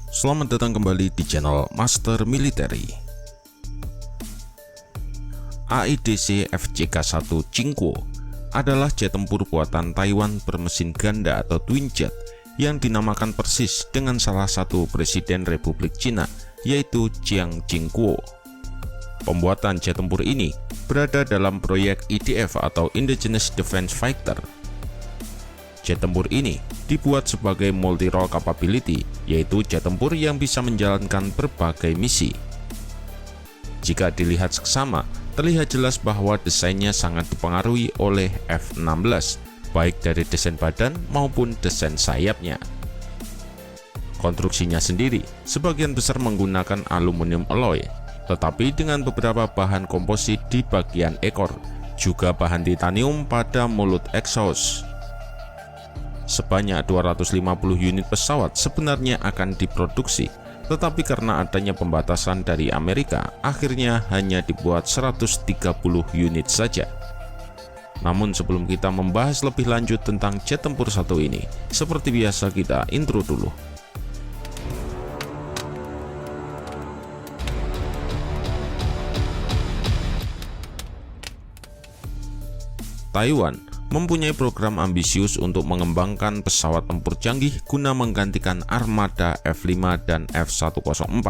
Selamat datang kembali di channel Master Military. AIDC FCK-1 Jingguo adalah jet tempur buatan Taiwan bermesin ganda atau twin jet yang dinamakan persis dengan salah satu presiden Republik Cina, yaitu Jiang Jingguo. Pembuatan jet tempur ini berada dalam proyek IDF atau Indigenous Defense Fighter. Jet tempur ini dibuat sebagai multi-role capability, yaitu jet tempur yang bisa menjalankan berbagai misi. Jika dilihat seksama, terlihat jelas bahwa desainnya sangat dipengaruhi oleh F-16, baik dari desain badan maupun desain sayapnya. Konstruksinya sendiri sebagian besar menggunakan aluminium alloy, tetapi dengan beberapa bahan komposit di bagian ekor, juga bahan titanium pada mulut exhaust. Sebanyak 250 unit pesawat sebenarnya akan diproduksi, tetapi karena adanya pembatasan dari Amerika, akhirnya hanya dibuat 130 unit saja. Namun sebelum kita membahas lebih lanjut tentang jet tempur satu ini, seperti biasa kita intro dulu. Taiwan mempunyai program ambisius untuk mengembangkan pesawat tempur canggih guna menggantikan armada F-5 dan F-104.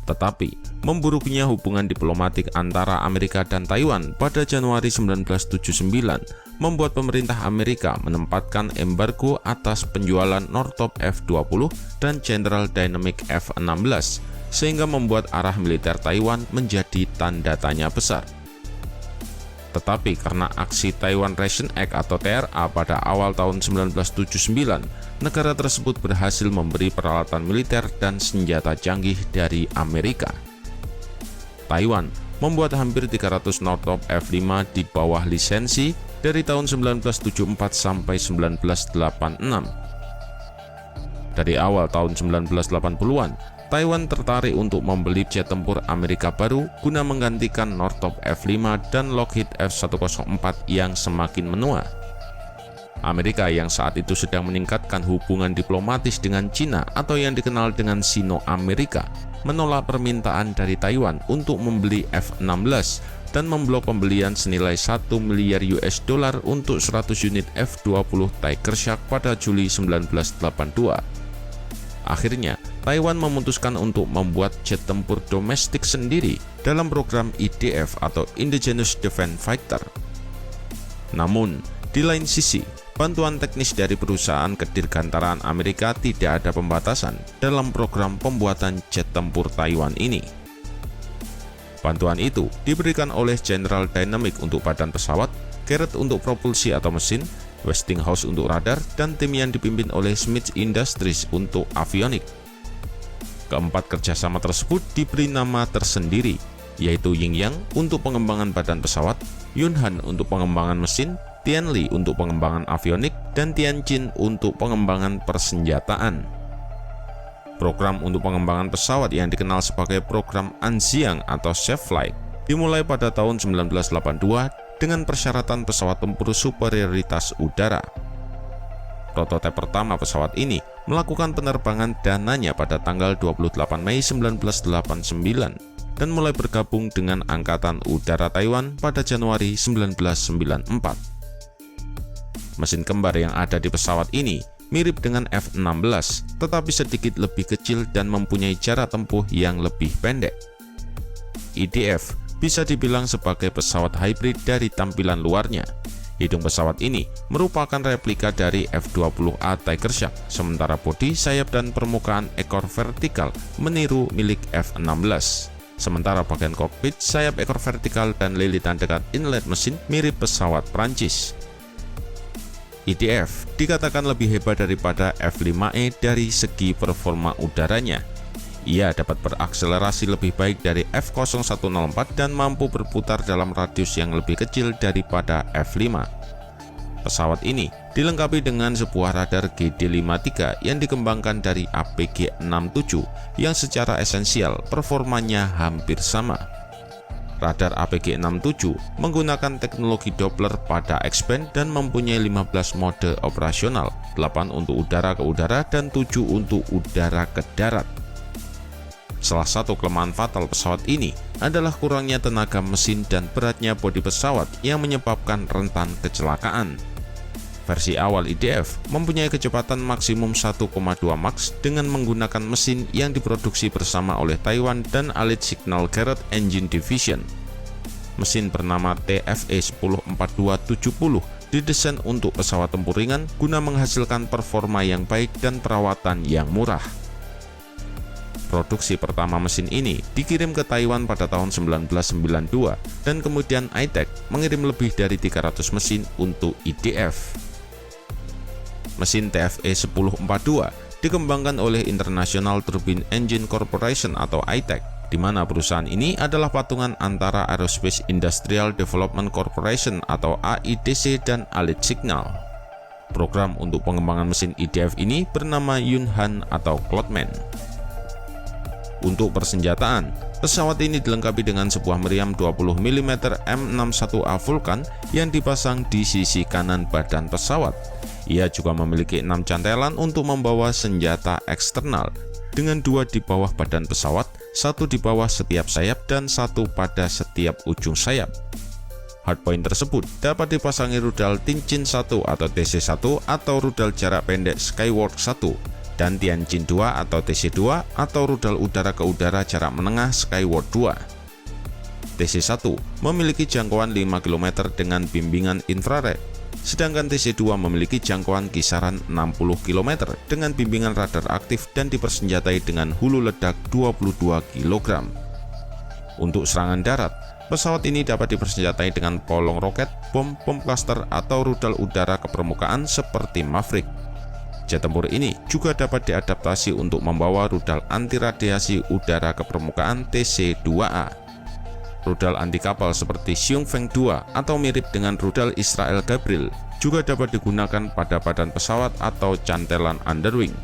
Tetapi, memburuknya hubungan diplomatik antara Amerika dan Taiwan pada Januari 1979 membuat pemerintah Amerika menempatkan embargo atas penjualan Northrop F-20 dan General Dynamics F-16, sehingga membuat arah militer Taiwan menjadi tanda tanya besar. Tetapi karena aksi Taiwan Ration Act atau TRA pada awal tahun 1979, negara tersebut berhasil memberi peralatan militer dan senjata canggih dari Amerika. Taiwan membuat hampir 300 Northrop F-5 di bawah lisensi dari tahun 1974 sampai 1986. Dari awal tahun 1980-an, Taiwan tertarik untuk membeli jet tempur Amerika baru guna menggantikan Northrop F-5 dan Lockheed F-104 yang semakin menua. Amerika yang saat itu sedang meningkatkan hubungan diplomatis dengan Cina atau yang dikenal dengan Sino-Amerika, menolak permintaan dari Taiwan untuk membeli F-16 dan memblok pembelian senilai 1 miliar US dollar untuk 100 unit F-20 Tiger Shark pada Juli 1982. Akhirnya, Taiwan memutuskan untuk membuat jet tempur domestik sendiri dalam program IDF atau Indigenous Defense Fighter. Namun, di lain sisi, bantuan teknis dari perusahaan kedirgantaraan Amerika tidak ada pembatasan dalam program pembuatan jet tempur Taiwan ini. Bantuan itu diberikan oleh General Dynamics untuk badan pesawat, Garrett untuk propulsi atau mesin, Westinghouse untuk radar, dan tim yang dipimpin oleh Smith Industries untuk avionik. Keempat kerjasama tersebut diberi nama tersendiri, yaitu Yingyang untuk pengembangan badan pesawat, Yunhan untuk pengembangan mesin, Tianli untuk pengembangan avionik, dan Tianjin untuk pengembangan persenjataan. Program untuk pengembangan pesawat yang dikenal sebagai program Anxiang atau Safe Flight dimulai pada tahun 1982 dengan persyaratan pesawat tempur superioritas udara. Prototipe pertama pesawat ini melakukan penerbangan dananya pada tanggal 28 Mei 1989 dan mulai bergabung dengan Angkatan Udara Taiwan pada Januari 1994. Mesin kembar yang ada di pesawat ini mirip dengan F-16, tetapi sedikit lebih kecil dan mempunyai jarak tempuh yang lebih pendek. IDF bisa dibilang sebagai pesawat hybrid dari tampilan luarnya. Hidung pesawat ini merupakan replika dari F-20A Tiger Shark, sementara bodi, sayap, dan permukaan ekor vertikal meniru milik F-16. Sementara bagian kokpit, sayap, ekor vertikal, dan lilitan dekat inlet mesin mirip pesawat Prancis. IDF dikatakan lebih hebat daripada F-5E dari segi performa udaranya. Ia dapat berakselerasi lebih baik dari F-0104 dan mampu berputar dalam radius yang lebih kecil daripada F-5. Pesawat ini dilengkapi dengan sebuah radar GD53 yang dikembangkan dari APG-67 yang secara esensial performanya hampir sama. Radar APG-67 menggunakan teknologi Doppler pada X-band dan mempunyai 15 mode operasional, 8 untuk udara ke udara dan 7 untuk udara ke darat. Salah satu kelemahan fatal pesawat ini adalah kurangnya tenaga mesin dan beratnya bodi pesawat yang menyebabkan rentan kecelakaan. Versi awal IDF mempunyai kecepatan maksimum 1,2 Mach dengan menggunakan mesin yang diproduksi bersama oleh Taiwan dan Allied Signal Garrett Engine Division. Mesin bernama TFE-104270 didesain untuk pesawat tempur ringan guna menghasilkan performa yang baik dan perawatan yang murah. Produksi pertama mesin ini dikirim ke Taiwan pada tahun 1992 dan kemudian ITEC mengirim lebih dari 300 mesin untuk IDF. Mesin TFE-1042 dikembangkan oleh International Turbine Engine Corporation atau ITEC, di mana perusahaan ini adalah patungan antara Aerospace Industrial Development Corporation atau AIDC dan Allied Signal. Program untuk pengembangan mesin IDF ini bernama Yunhan atau Cloudman. Untuk persenjataan, pesawat ini dilengkapi dengan sebuah meriam 20 mm M61A Vulcan yang dipasang di sisi kanan badan pesawat. Ia juga memiliki 6 cantelan untuk membawa senjata eksternal, dengan 2 di bawah badan pesawat, 1 di bawah setiap sayap, dan 1 pada setiap ujung sayap. Hardpoint tersebut dapat dipasangi rudal Tianjin 1 atau TC1 atau rudal jarak pendek Skyward 1, dan Tianjin 2 atau TC2 atau rudal udara ke udara jarak menengah Skyward 2. TC1 memiliki jangkauan 5 km dengan bimbingan infrared, sedangkan TC2 memiliki jangkauan kisaran 60 km dengan bimbingan radar aktif dan dipersenjatai dengan hulu ledak 22 kg. Untuk serangan darat, pesawat ini dapat dipersenjatai dengan polong roket, bom cluster atau rudal udara ke permukaan seperti Maverick. Jet tempur ini juga dapat diadaptasi untuk membawa rudal anti radiasi udara ke permukaan TC2A. Rudal anti kapal seperti Xiongfeng 2 atau mirip dengan rudal Israel Gabriel juga dapat digunakan pada badan pesawat atau cantelan underwing.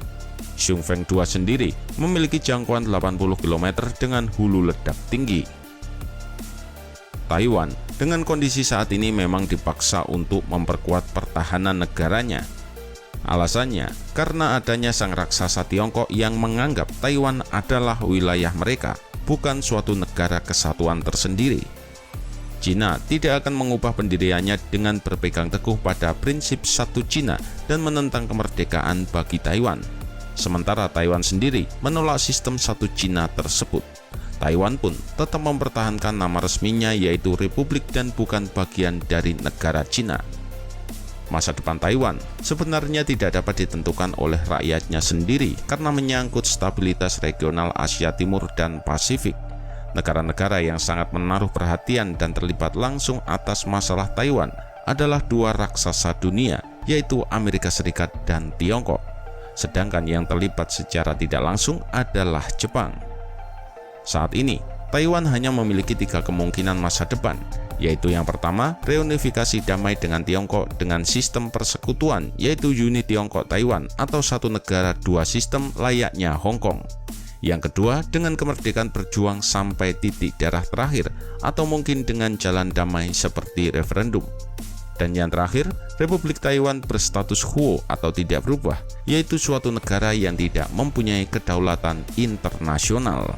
Xiongfeng 2 sendiri memiliki jangkauan 80 km dengan hulu ledak tinggi. Taiwan dengan kondisi saat ini memang dipaksa untuk memperkuat pertahanan negaranya. Alasannya karena adanya sang raksasa Tiongkok yang menganggap Taiwan adalah wilayah mereka, bukan suatu negara kesatuan tersendiri. Cina tidak akan mengubah pendiriannya dengan berpegang teguh pada prinsip satu Cina dan menentang kemerdekaan bagi Taiwan. Sementara Taiwan sendiri menolak sistem satu Cina tersebut. Taiwan pun tetap mempertahankan nama resminya yaitu Republik dan bukan bagian dari negara Cina. Masa depan Taiwan sebenarnya tidak dapat ditentukan oleh rakyatnya sendiri karena menyangkut stabilitas regional Asia Timur dan Pasifik. Negara-negara yang sangat menaruh perhatian dan terlibat langsung atas masalah Taiwan adalah 2 raksasa dunia, yaitu Amerika Serikat dan Tiongkok. Sedangkan yang terlibat secara tidak langsung adalah Jepang. Saat ini, Taiwan hanya memiliki 3 kemungkinan masa depan, yaitu yang pertama, reunifikasi damai dengan Tiongkok dengan sistem persekutuan, yaitu Uni Tiongkok Taiwan atau satu negara 2 sistem layaknya Hong Kong. Yang kedua, dengan kemerdekaan berjuang sampai titik darah terakhir, atau mungkin dengan jalan damai seperti referendum. Dan yang terakhir, Republik Taiwan berstatus quo atau tidak berubah, yaitu suatu negara yang tidak mempunyai kedaulatan internasional.